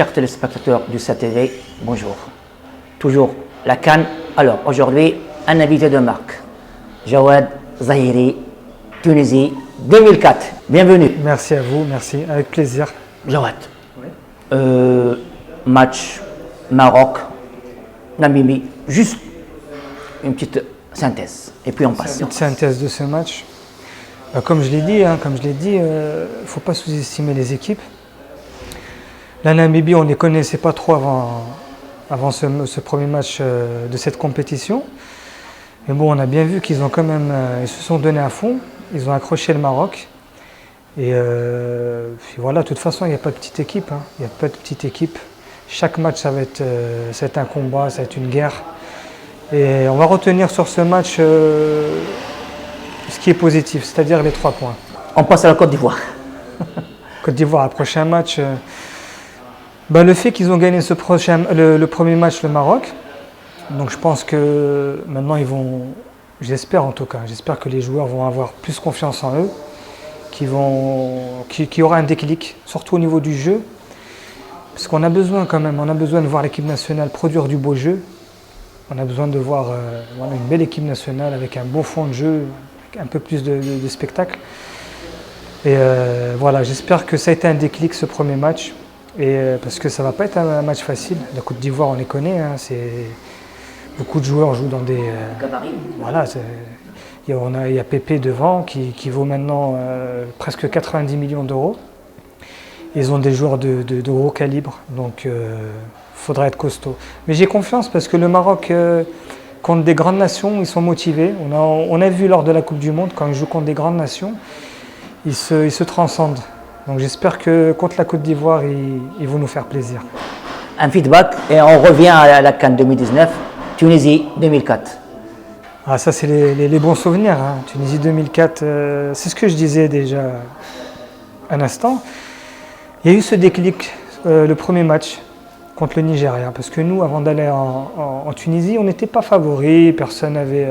chers téléspectateurs du SATV, bonjour. Toujours la CAN. Alors aujourd'hui, un invité de marque, Jawad Zahiri, Tunisie 2004. Bienvenue. Merci à vous, merci, avec plaisir. Jawad, match Maroc, Namibie, juste une petite synthèse et puis on passe. Une synthèse de ce match. Comme je l'ai dit, il ne faut pas sous-estimer les équipes. La Namibie, on ne les connaissait pas trop avant ce premier match de cette compétition. Mais bon, on a bien vu qu'ils ont quand même, ils se sont donnés à fond. Ils ont accroché le Maroc. Et puis voilà, de toute façon, il n'y a pas de petite équipe. Il n'y a pas de petite équipe. Chaque match, ça va être un combat, ça va être une guerre. Et on va retenir sur ce match ce qui est positif, c'est-à-dire les 3 points. On passe à la Côte d'Ivoire. Côte d'Ivoire, le prochain match. Le fait qu'ils ont gagné le premier match, le Maroc, donc je pense que maintenant j'espère en tout cas, j'espère que les joueurs vont avoir plus confiance en eux, qu'il y aura un déclic, surtout au niveau du jeu, parce qu'on a besoin quand même, on a besoin de voir l'équipe nationale produire du beau jeu, on a besoin de voir une belle équipe nationale avec un beau fond de jeu, avec un peu plus de spectacle. Et voilà, j'espère que ça a été un déclic ce premier match. Parce que ça ne va pas être un match facile. La Côte d'Ivoire, on les connaît. Beaucoup de joueurs jouent dans des. Voilà, il y a Pépé devant qui vaut maintenant presque 90 millions d'euros. Ils ont des joueurs de gros calibre, donc il faudra être costaud. Mais j'ai confiance parce que le Maroc, contre des grandes nations, ils sont motivés. On a vu lors de la Coupe du Monde, quand ils jouent contre des grandes nations, ils se transcendent. Donc j'espère que contre la Côte d'Ivoire, ils vont nous faire plaisir. Un feedback et on revient à la CAN 2019, Tunisie 2004. Ah, ça c'est les bons souvenirs. Tunisie 2004, c'est ce que je disais déjà un instant. Il y a eu ce déclic, le premier match contre le Nigeria. Parce que nous, avant d'aller en Tunisie, on n'était pas favoris, personne n'avait...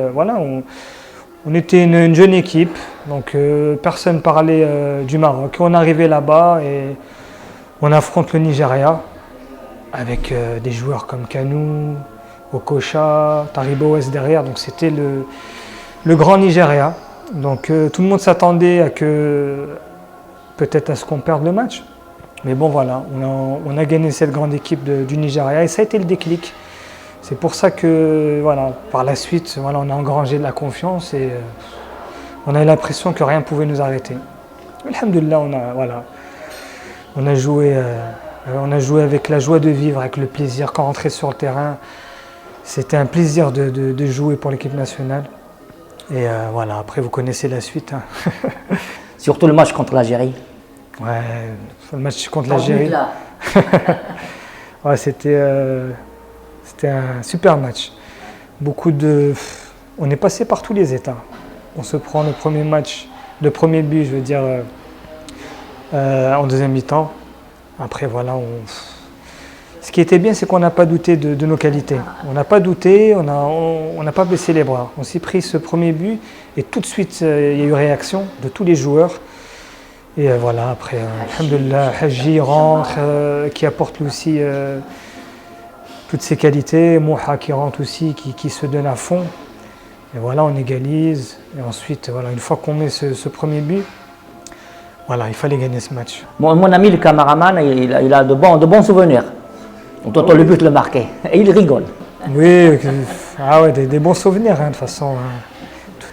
On était une jeune équipe, donc personne ne parlait du Maroc. On arrivait là-bas et on affronte le Nigeria avec des joueurs comme Kanou, Okocha, Taribo West derrière. Donc c'était le grand Nigeria. Donc tout le monde s'attendait peut-être à ce qu'on perde le match. Mais bon voilà, on a gagné cette grande équipe du Nigeria et ça a été le déclic. C'est pour ça que par la suite, on a engrangé de la confiance et on a eu l'impression que rien ne pouvait nous arrêter. Alhamdoulilah, on a joué avec la joie de vivre, avec le plaisir. Quand on rentrait sur le terrain, c'était un plaisir de jouer pour l'équipe nationale. Et après vous connaissez la suite. Surtout le match contre l'Algérie. Ouais, le match contre l'Algérie. Ouais, c'était un super match. On est passé par tous les états. On se prend le premier but, je veux dire, en deuxième mi-temps. Après, ce qui était bien, c'est qu'on n'a pas douté de nos qualités. On n'a pas douté, on n'a pas baissé les bras. On s'est pris ce premier but et tout de suite, il y a eu réaction de tous les joueurs. Et après, alhamdoulilah, Hadji rentre, qui apporte lui aussi toutes ses qualités, Moha qui rentre aussi, qui se donne à fond. Et on égalise. Et ensuite, une fois qu'on met ce premier but, il fallait gagner ce match. Mon ami le cameraman, il a de bons souvenirs. On entend le but le marquer et il rigole. Oui, des bons souvenirs. De toute façon,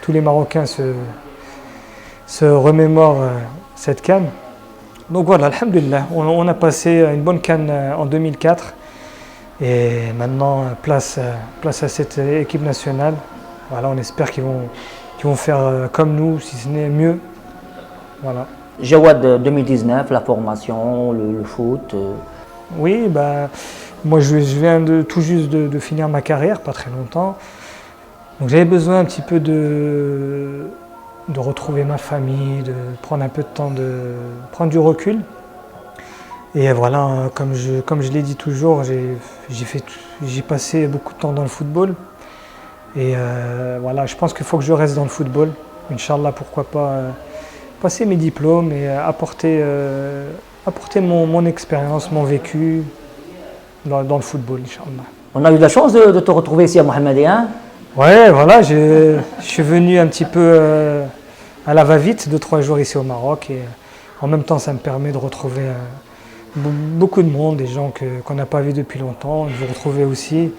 tous les Marocains se remémorent cette CAN. Donc alhamdoulilah, on a passé une bonne CAN en 2004. Et maintenant, place à cette équipe nationale. On espère qu'ils vont faire comme nous, si ce n'est mieux. Jawad 2019, la formation, le foot. Oui, moi je viens tout juste de finir ma carrière, pas très longtemps. Donc j'avais besoin un petit peu de retrouver ma famille, de prendre un peu de temps, de prendre du recul. Et comme je l'ai dit toujours, j'ai passé beaucoup de temps dans le football. Et je pense qu'il faut que je reste dans le football. Inch'Allah, pourquoi pas passer mes diplômes et apporter mon expérience, mon vécu dans le football, Inch'Allah. On a eu de la chance de te retrouver ici à Mohammedia. Hein? Ouais, voilà, je suis venu un petit peu à la va-vite, 2-3 jours ici au Maroc. Et en même temps, ça me permet de retrouver beaucoup de monde, des gens qu'on n'a pas vus depuis longtemps, de vous retrouver aussi.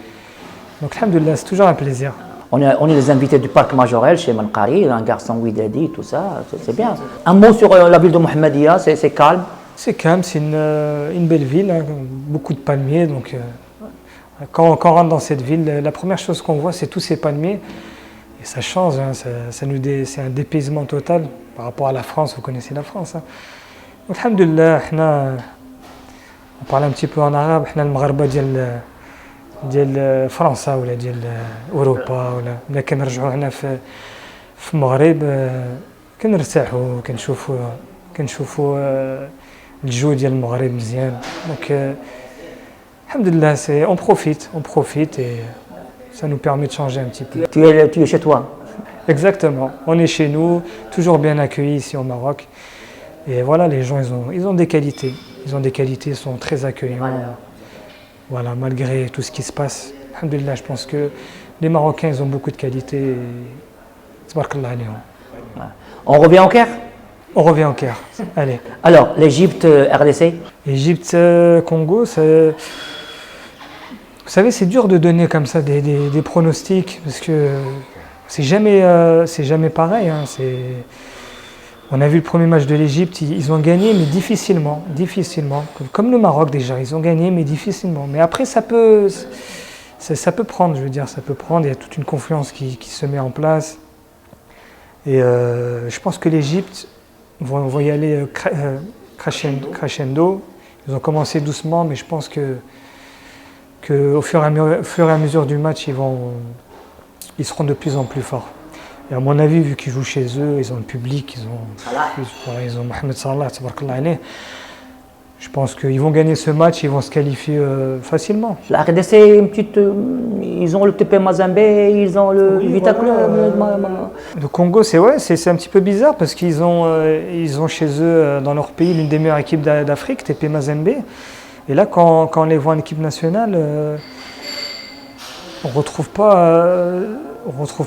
Donc, alhamdoulilah, c'est toujours un plaisir. On est les invités du parc Majorel chez Manqari, un garçon Ouidadi, tout ça, c'est bien. Un mot sur la ville de Mohammedia, c'est calme. C'est calme, c'est une belle ville, hein, beaucoup de palmiers. Donc, quand on rentre dans cette ville, la première chose qu'on voit, c'est tous ces palmiers. Et ça change, hein, c'est un dépaysement total par rapport à la France. Vous connaissez la France. Hein. Donc, alhamdoulilah, on parle un petit peu en arabe, on المغاربة ديال فرنسا ولا ديال اوروبا ولا ملي كنرجعوا هنا في المغرب كنرتاحوا كنشوفوا الجو ديال المغرب مزيان دونك الحمد لله on profite et ça nous permet de changer un petit peu. Tu es chez toi. Exactement, on est chez nous, toujours bien accueillis ici au Maroc. Et voilà, les gens ils ont des qualités, ils sont très accueillants. Voilà, malgré tout ce qui se passe, alhamdoulilah, je pense que les Marocains ils ont beaucoup de qualités. Tabarakallah alayhim. On revient au Caire. On revient au Caire. Allez. Alors, l'Égypte, RDC. Égypte, Congo, vous savez, c'est dur de donner comme ça des pronostics parce que c'est jamais pareil. Hein, on a vu le premier match de l'Égypte, ils ont gagné, mais difficilement. Comme le Maroc déjà, ils ont gagné, mais difficilement. Mais après, ça peut prendre, je veux dire, ça peut prendre. Il y a toute une confiance qui se met en place. Et je pense que l'Égypte vont y aller crescendo. Ils ont commencé doucement, mais je pense qu'au fur et à mesure du match, ils seront de plus en plus forts. Et à mon avis, vu qu'ils jouent chez eux, ils ont le public, ils ont Mohamed Salah, tabarakallah alayh. Je pense qu'ils vont gagner ce match, ils vont se qualifier facilement. La RDC, ils ont le TP Mazembe, ils ont le Vita Club. Le Congo, c'est un petit peu bizarre parce qu'ils ont chez eux, dans leur pays, l'une des meilleures équipes d'Afrique, TP Mazembe. Et là, quand on les voit en équipe nationale, on ne retrouve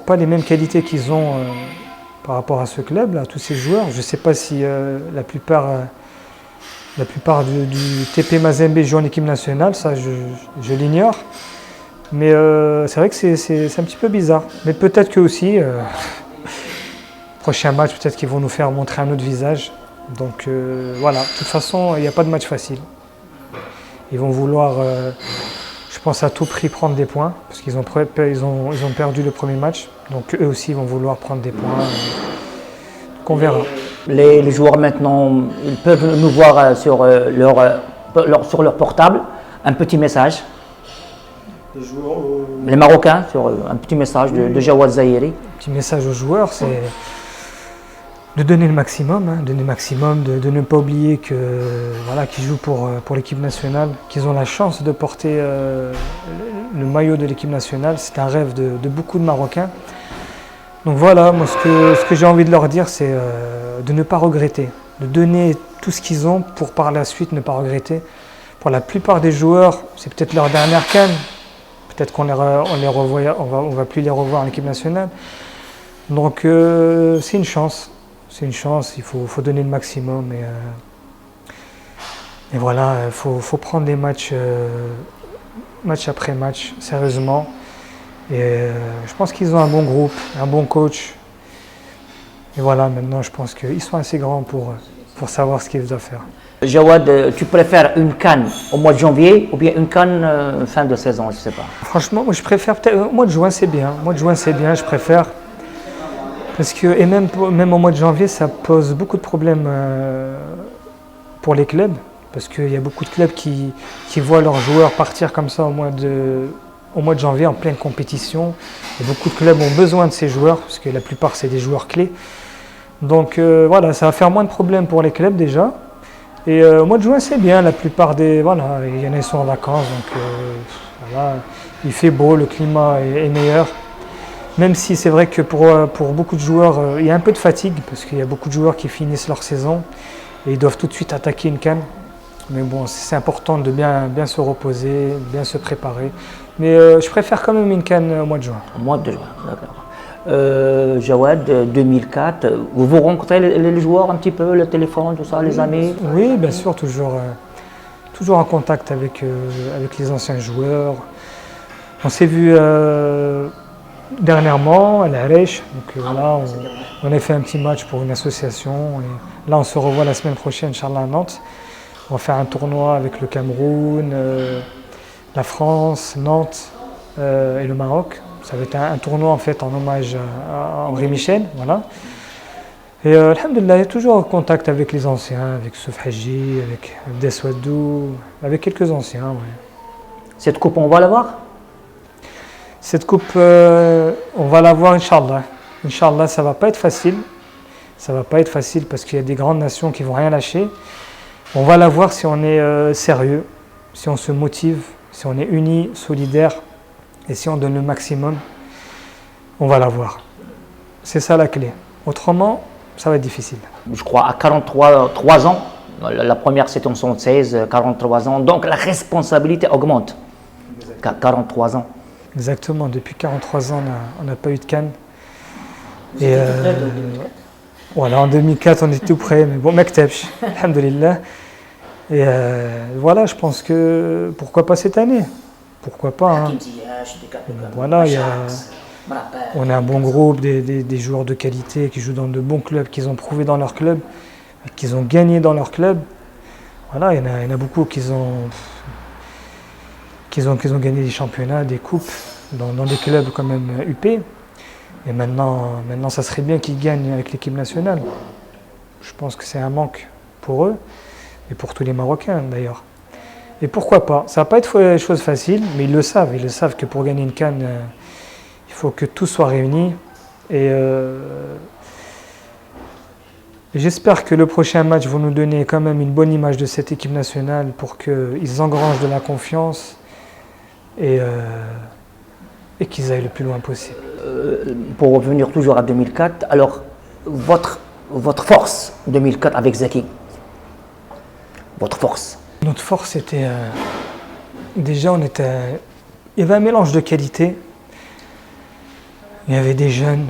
pas les mêmes qualités qu'ils ont par rapport à ce club, à tous ces joueurs. Je ne sais pas si la plupart du TP Mazembe joue en équipe nationale, ça je l'ignore. Mais c'est vrai que c'est un petit peu bizarre. Mais peut-être que aussi, prochain match, peut-être qu'ils vont nous faire montrer un autre visage. Donc voilà, de toute façon, il n'y a pas de match facile. Ils vont vouloir, je pense, à tout prix prendre des points, parce qu'ils ont perdu le premier match. Donc eux aussi vont vouloir prendre des points. Donc on verra. Les joueurs maintenant, ils peuvent nous voir sur leur portable, un petit message. Les Marocains, sur un petit message de Jawad Zahiri. Un petit message aux joueurs, c'est de donner le maximum, de ne pas oublier qu'ils jouent pour l'équipe nationale, qu'ils ont la chance de porter le maillot de l'équipe nationale. C'est un rêve de beaucoup de Marocains. Donc voilà, moi ce que j'ai envie de leur dire, c'est de ne pas regretter, de donner tout ce qu'ils ont pour par la suite ne pas regretter. Pour la plupart des joueurs, c'est peut-être leur dernière CAN, peut-être qu'on va plus les revoir en équipe nationale. Donc c'est une chance, il faut donner le maximum. Et voilà, il faut prendre des matchs après match, sérieusement. Et je pense qu'ils ont un bon groupe, un bon coach. Et voilà, maintenant je pense qu'ils sont assez grands pour savoir ce qu'ils doivent faire. Jawad, tu préfères une CAN au mois de janvier ou bien une CAN fin de saison, je ne sais pas. Franchement, moi je préfère peut-être au mois de juin, c'est bien. Au mois de juin, c'est bien, je préfère. Parce que, et même au mois de janvier, ça pose beaucoup de problèmes pour les clubs. Parce qu'il y a beaucoup de clubs qui voient leurs joueurs partir comme ça au mois de janvier en pleine compétition. Et beaucoup de clubs ont besoin de ces joueurs, parce que la plupart c'est des joueurs clés. Donc voilà, ça va faire moins de problèmes pour les clubs déjà. Et au mois de juin c'est bien, la plupart il y en a qui sont en vacances, donc voilà, il fait beau, le climat est meilleur. Même si c'est vrai que pour beaucoup de joueurs, il y a un peu de fatigue, parce qu'il y a beaucoup de joueurs qui finissent leur saison et ils doivent tout de suite attaquer une CAN. Mais bon, c'est important de bien se reposer, bien se préparer. Mais je préfère quand même une CAN au mois de juin. Au mois de juin, d'accord. Jawad, 2004, vous rencontrez les joueurs un petit peu, le téléphone, tout ça, les amis? Oui, bien sûr, toujours en contact avec les anciens joueurs. On s'est vu dernièrement à l'Arèche, donc voilà, on a fait un petit match pour une association. Et là, on se revoit la semaine prochaine, Inch'Allah, à Nantes. On va faire un tournoi avec le Cameroun, la France, Nantes et le Maroc. Ça va être un tournoi en fait en hommage à Henri Michel, voilà. Et alhamdoulilah, il y a toujours en contact avec les anciens, avec Souf Hadji, avec Abdes Wadou, avec quelques anciens. Ouais. Cette coupe, on va la voir? Cette coupe, on va la voir, Inch'Allah. Inch'Allah, ça va pas être facile. Ça va pas être facile parce qu'il y a des grandes nations qui vont rien lâcher. On va la voir si on est sérieux, si on se motive, si on est unis, solidaires et si on donne le maximum. On va la voir. C'est ça la clé. Autrement, ça va être difficile. Je crois à 43 ans. La première c'était en 76, 43 ans. Donc la responsabilité augmente. 43 ans. Exactement. Depuis 43 ans, on n'a pas eu de CAN. Et voilà, en 2004, on était tout près. Mais bon, Mektebch, alhamdoulilah. Et voilà, je pense que pourquoi pas cette année? Pourquoi pas hein. Voilà, on a un bon groupe, des joueurs de qualité qui jouent dans de bons clubs, qu'ils ont prouvé dans leur club, qu'ils ont gagné dans leur club. Voilà, il y en a beaucoup qui ont gagné des championnats, des coupes dans des clubs quand même UP. Et maintenant, ça serait bien qu'ils gagnent avec l'équipe nationale. Je pense que c'est un manque pour eux et pour tous les Marocains d'ailleurs. Et pourquoi pas? Ça ne va pas être une chose facile, mais ils le savent. Ils le savent que pour gagner une CAN, il faut que tout soit réuni. Et j'espère que le prochain match va nous donner quand même une bonne image de cette équipe nationale pour qu'ils engrangent de la confiance et qu'ils aillent le plus loin possible. Pour revenir toujours à 2004, alors votre force 2004 avec Zaki, votre force? Notre force c'était déjà il y avait un mélange de qualité. Il y avait des jeunes,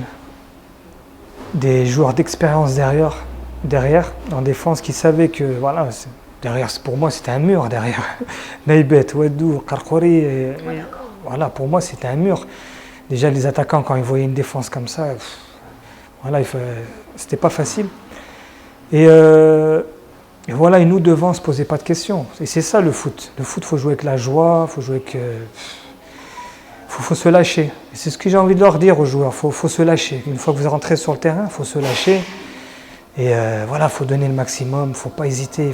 des joueurs d'expérience derrière, en défense, qui savaient que voilà, derrière, pour moi c'était un mur derrière. Naïbet, Wadou, Karkouri, voilà, pour moi c'était un mur. Déjà les attaquants quand ils voyaient une défense comme ça, voilà, c'était pas facile. Et voilà, et nous devant, on ne se posait pas de questions. Et c'est ça le foot. Le foot, il faut jouer avec la joie, il faut jouer avec. Faut se lâcher. Et c'est ce que j'ai envie de leur dire aux joueurs. Faut se lâcher. Une fois que vous rentrez sur le terrain, il faut se lâcher. Et voilà, il faut donner le maximum, il ne faut pas hésiter.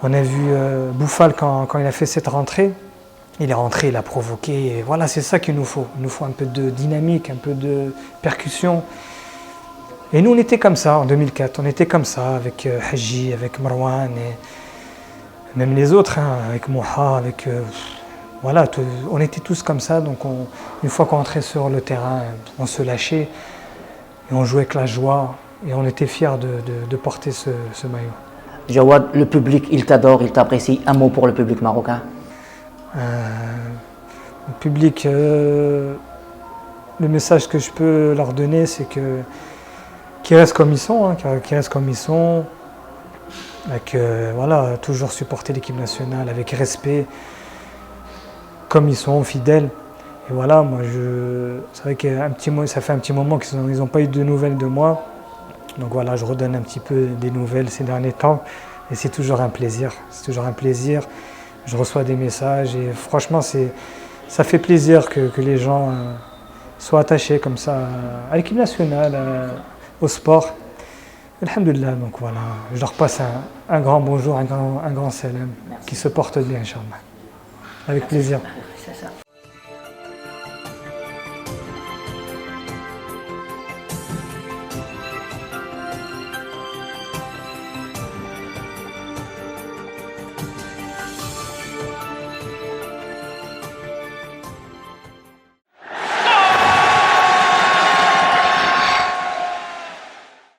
On a vu Bouffal quand il a fait cette rentrée. Il est rentré, il a provoqué. Et voilà, c'est ça qu'il nous faut. Il nous faut un peu de dynamique, un peu de percussion. Et nous, on était comme ça en 2004. On était comme ça avec Hadji, avec Marwan et même les autres, hein, avec Moha, avec. Voilà, on était tous comme ça. Donc, une fois qu'on entrait sur le terrain, on se lâchait et on jouait avec la joie. Et on était fiers de porter ce maillot. Jawad, le public, il t'adore, il t'apprécie. Un mot pour le public marocain? Le public, le message que je peux leur donner, c'est qu'ils restent comme ils sont, hein, qu'ils restent comme ils sont, avec, voilà, toujours supporter l'équipe nationale avec respect, comme ils sont, fidèles. Et voilà, moi, c'est vrai que ça fait un petit moment qu'ils n'ont pas eu de nouvelles de moi. Donc voilà, je redonne un petit peu des nouvelles ces derniers temps. Et c'est toujours un plaisir. C'est toujours un plaisir. Je reçois des messages et franchement, ça fait plaisir que les gens soient attachés comme ça à l'équipe nationale, au sport. Alhamdoulilah, donc voilà, je leur passe un grand bonjour, un grand salam, qui se porte bien, Inch'Allah. Avec plaisir.